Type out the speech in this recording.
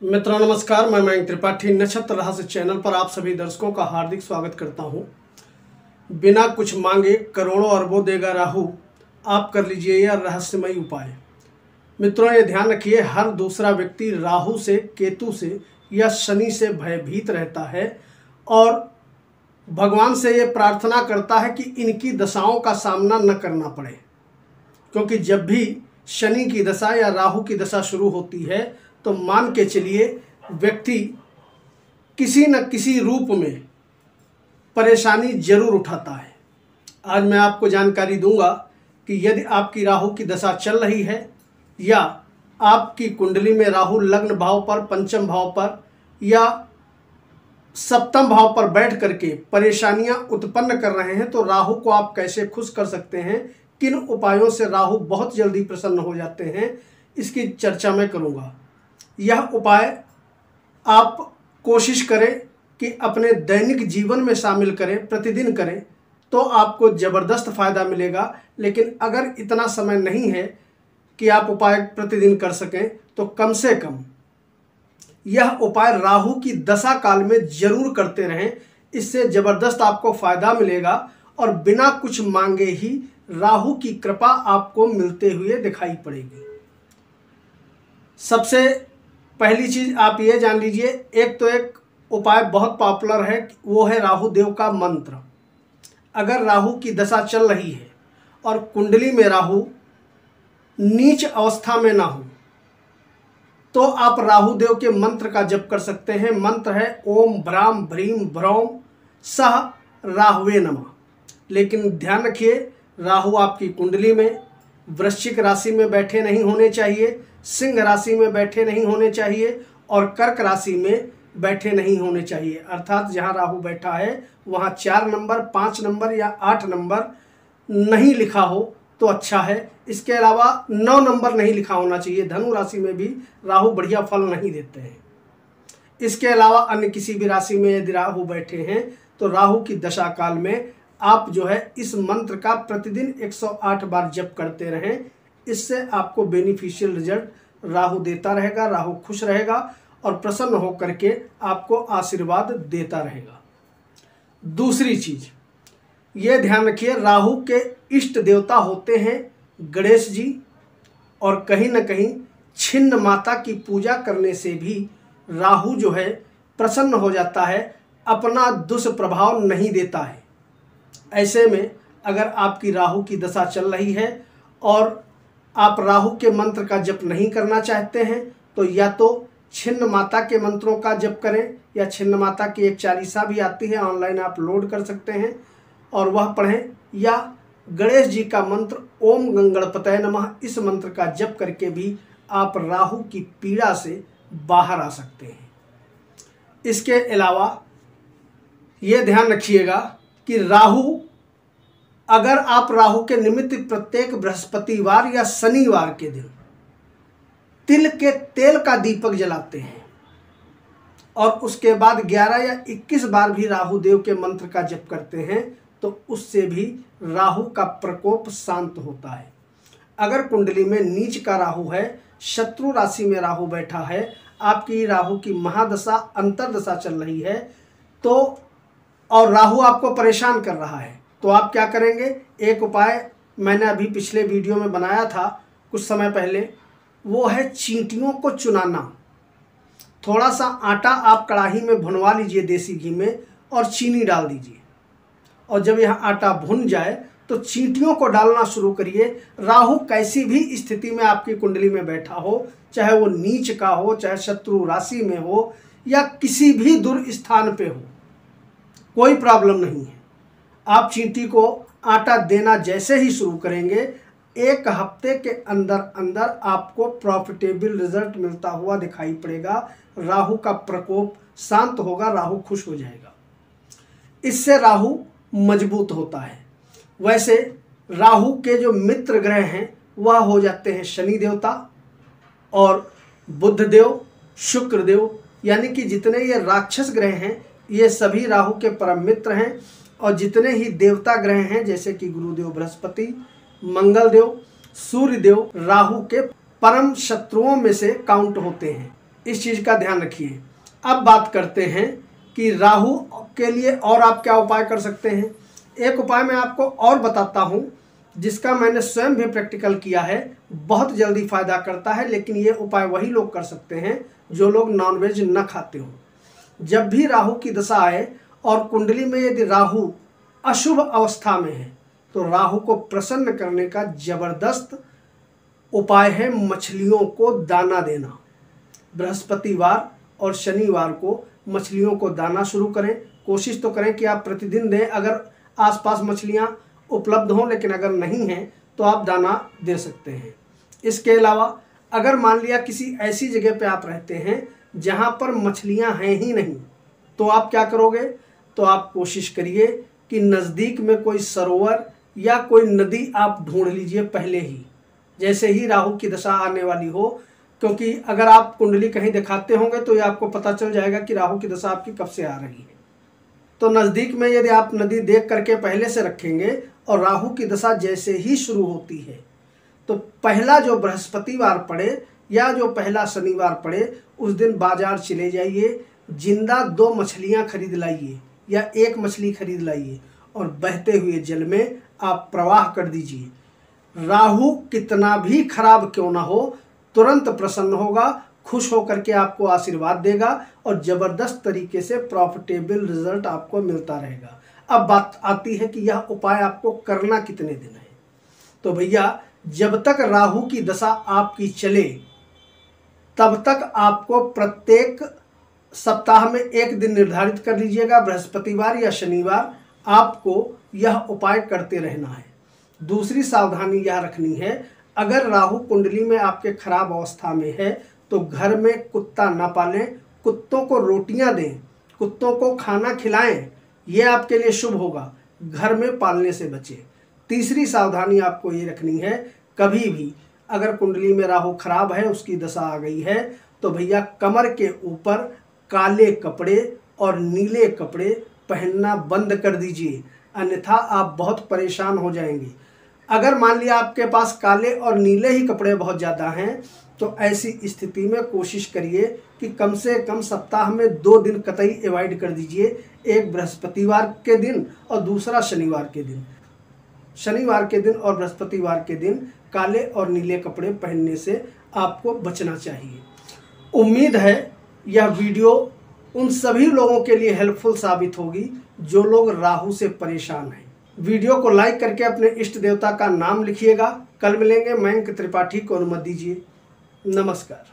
मित्रों नमस्कार, मैं मयंक त्रिपाठी नक्षत्र रहस्य चैनल पर आप सभी दर्शकों का हार्दिक स्वागत करता हूं। बिना कुछ मांगे करोड़ों अरबों देगा राहु, आप कर लीजिए यह रहस्यमय उपाय। मित्रों ये ध्यान रखिए, हर दूसरा व्यक्ति राहु से, केतु से या शनि से भयभीत रहता है और भगवान से ये प्रार्थना करता है कि इनकी दशाओं का सामना न करना पड़े, क्योंकि जब भी शनि की दशा या राहु की दशा शुरू होती है तो मान के चलिए व्यक्ति किसी न किसी रूप में परेशानी जरूर उठाता है। आज मैं आपको जानकारी दूंगा कि यदि आपकी राहु की दशा चल रही है या आपकी कुंडली में राहु लग्न भाव पर, पंचम भाव पर या सप्तम भाव पर बैठ करके परेशानियां उत्पन्न कर रहे हैं, तो राहु को आप कैसे खुश कर सकते हैं, किन उपायों से राहु बहुत जल्दी प्रसन्न हो जाते हैं, इसकी चर्चा मैं करूंगा। यह उपाय आप कोशिश करें कि अपने दैनिक जीवन में शामिल करें, प्रतिदिन करें, तो आपको ज़बरदस्त फ़ायदा मिलेगा। लेकिन अगर इतना समय नहीं है कि आप उपाय प्रतिदिन कर सकें, तो कम से कम यह उपाय राहु की दशा काल में जरूर करते रहें। इससे ज़बरदस्त आपको फ़ायदा मिलेगा और बिना कुछ मांगे ही राहु की कृपा आपको मिलते हुए दिखाई पड़ेगी। सबसे पहली चीज़ आप ये जान लीजिए, एक उपाय बहुत पॉपुलर है, वो है राहु देव का मंत्र। अगर राहु की दशा चल रही है और कुंडली में राहु नीच अवस्था में ना हो, तो आप राहु देव के मंत्र का जप कर सकते हैं। मंत्र है ओम भ्राम भ्रीम भ्रौम सह राहुवे नमः। लेकिन ध्यान रखिए, राहु आपकी कुंडली में वृश्चिक राशि में बैठे नहीं होने चाहिए, सिंह राशि में बैठे नहीं होने चाहिए और कर्क राशि में बैठे नहीं होने चाहिए। अर्थात जहां राहु बैठा है वहां 4 नंबर, 5 नंबर या 8 नंबर नहीं लिखा हो तो अच्छा है। इसके अलावा 9 नंबर नहीं लिखा होना चाहिए। धनु राशि में भी राहु बढ़िया फल नहीं देते हैं। इसके अलावा अन्य किसी भी राशि में यदि राहु बैठे हैं तो राहु की दशा काल में आप जो है इस मंत्र का प्रतिदिन 108 बार जप करते रहें। इससे आपको बेनिफिशियल रिजल्ट राहु देता रहेगा, राहु खुश रहेगा और प्रसन्न होकर के आपको आशीर्वाद देता रहेगा। दूसरी चीज ये ध्यान रखिए, राहु के इष्ट देवता होते हैं गणेश जी, और कहीं न कहीं छिन्न माता की पूजा करने से भी राहु जो है प्रसन्न हो जाता है, अपना दुष्प्रभाव नहीं देता है। ऐसे में अगर आपकी राहु की दशा चल रही है और आप राहु के मंत्र का जप नहीं करना चाहते हैं, तो या तो छिन्न माता के मंत्रों का जप करें या छिन्न माता की एक चालीसा भी आती है, ऑनलाइन आप लोड कर सकते हैं और वह पढ़ें, या गणेश जी का मंत्र ओम गंगणपतये नमः, इस मंत्र का जप करके भी आप राहु की पीड़ा से बाहर आ सकते हैं। इसके अलावा ये ध्यान रखिएगा कि राहु, अगर आप राहु के निमित्त प्रत्येक बृहस्पतिवार या शनिवार के दिन तिल के तेल का दीपक जलाते हैं और उसके बाद 11 या 21 बार भी राहु देव के मंत्र का जप करते हैं, तो उससे भी राहु का प्रकोप शांत होता है। अगर कुंडली में नीच का राहु है, शत्रु राशि में राहु बैठा है, आपकी राहु की महादशा अंतरदशा चल रही है, तो और राहु आपको परेशान कर रहा है, तो आप क्या करेंगे। एक उपाय मैंने अभी पिछले वीडियो में बनाया था कुछ समय पहले, वो है चींटियों को चुनाना। थोड़ा सा आटा आप कढ़ाई में भुनवा लीजिए देसी घी में और चीनी डाल दीजिए, और जब यह आटा भुन जाए तो चींटियों को डालना शुरू करिए। राहु कैसी भी स्थिति में आपकी कुंडली में बैठा हो, चाहे वो नीच का हो, चाहे शत्रु राशि में हो या किसी भी दूर स्थान पे हो, कोई प्रॉब्लम नहीं है। आप चींटी को आटा देना जैसे ही शुरू करेंगे, 1 हफ्ते के अंदर अंदर आपको प्रॉफिटेबल रिजल्ट मिलता हुआ दिखाई पड़ेगा। राहु का प्रकोप शांत होगा, राहु खुश हो जाएगा। इससे राहु मजबूत होता है। वैसे राहु के जो मित्र ग्रह हैं वह हो जाते हैं शनि देवता और बुध देव, शुक्र देव, यानी कि जितने ये राक्षस ग्रह हैं ये सभी राहु के परम मित्र हैं। और जितने ही देवता ग्रह हैं जैसे कि गुरुदेव बृहस्पति, मंगल देव, सूर्य देव राहु के परम शत्रुओं में से काउंट होते हैं। इस चीज़ का ध्यान रखिए। अब बात करते हैं कि राहु के लिए और आप क्या उपाय कर सकते हैं। एक उपाय मैं आपको और बताता हूँ जिसका मैंने स्वयं भी प्रैक्टिकल किया है, बहुत जल्दी फायदा करता है। लेकिन ये उपाय वही लोग कर सकते हैं जो लोग नॉनवेज न खाते हो। जब भी राहु की दशा आए और कुंडली में यदि राहु अशुभ अवस्था में है तो राहु को प्रसन्न करने का जबरदस्त उपाय है मछलियों को दाना देना। बृहस्पतिवार और शनिवार को मछलियों को दाना शुरू करें। कोशिश तो करें कि आप प्रतिदिन दें अगर आसपास मछलियां उपलब्ध हों, लेकिन अगर नहीं हैं तो आप दाना दे सकते हैं। इसके अलावा अगर मान लिया किसी ऐसी जगह पे आप रहते हैं जहां पर मछलियां हैं ही नहीं, तो आप क्या करोगे, तो आप कोशिश करिए कि नज़दीक में कोई सरोवर या कोई नदी आप ढूंढ लीजिए पहले ही, जैसे ही राहु की दशा आने वाली हो। क्योंकि अगर आप कुंडली कहीं दिखाते होंगे तो ये आपको पता चल जाएगा कि राहु की दशा आपकी कब से आ रही है। तो नज़दीक में यदि आप नदी देख करके पहले से रखेंगे और राहु की दशा जैसे ही शुरू होती है तो पहला जो बृहस्पतिवार पड़े या जो पहला शनिवार पड़े उस दिन बाजार चले जाइए, जिंदा 2 मछलियां खरीद लाइए या 1 मछली खरीद लाइए और बहते हुए जल में आप प्रवाह कर दीजिए। राहु कितना भी खराब क्यों ना हो तुरंत प्रसन्न होगा, खुश होकर के आपको आशीर्वाद देगा और ज़बरदस्त तरीके से प्रॉफिटेबल रिजल्ट आपको मिलता रहेगा। अब बात आती है कि यह उपाय आपको करना कितने दिन है। तो भैया जब तक राहु की दशा आपकी चले तब तक आपको प्रत्येक सप्ताह में एक दिन निर्धारित कर लीजिएगा, बृहस्पतिवार या शनिवार आपको यह उपाय करते रहना है। दूसरी सावधानी यह रखनी है, अगर राहु कुंडली में आपके खराब अवस्था में है तो घर में कुत्ता न पालें, कुत्तों को रोटियां दें, कुत्तों को खाना खिलाएं, यह आपके लिए शुभ होगा। घर में पालने से बचें। तीसरी सावधानी आपको ये रखनी है, कभी भी अगर कुंडली में राहु खराब है, उसकी दशा आ गई है, तो भैया कमर के ऊपर काले कपड़े और नीले कपड़े पहनना बंद कर दीजिए, अन्यथा आप बहुत परेशान हो जाएंगे। अगर मान लिया आपके पास काले और नीले ही कपड़े बहुत ज़्यादा हैं तो ऐसी स्थिति में कोशिश करिए कि कम से कम सप्ताह में 2 दिन कतई अवॉइड कर दीजिए, एक बृहस्पतिवार के दिन और दूसरा शनिवार के दिन। शनिवार के दिन और बृहस्पतिवार के दिन काले और नीले कपड़े पहनने से आपको बचना चाहिए। उम्मीद है यह वीडियो उन सभी लोगों के लिए हेल्पफुल साबित होगी जो लोग राहु से परेशान हैं। वीडियो को लाइक करके अपने इष्ट देवता का नाम लिखिएगा। कल मिलेंगे। मयंक त्रिपाठी को अनुमति दीजिए। नमस्कार।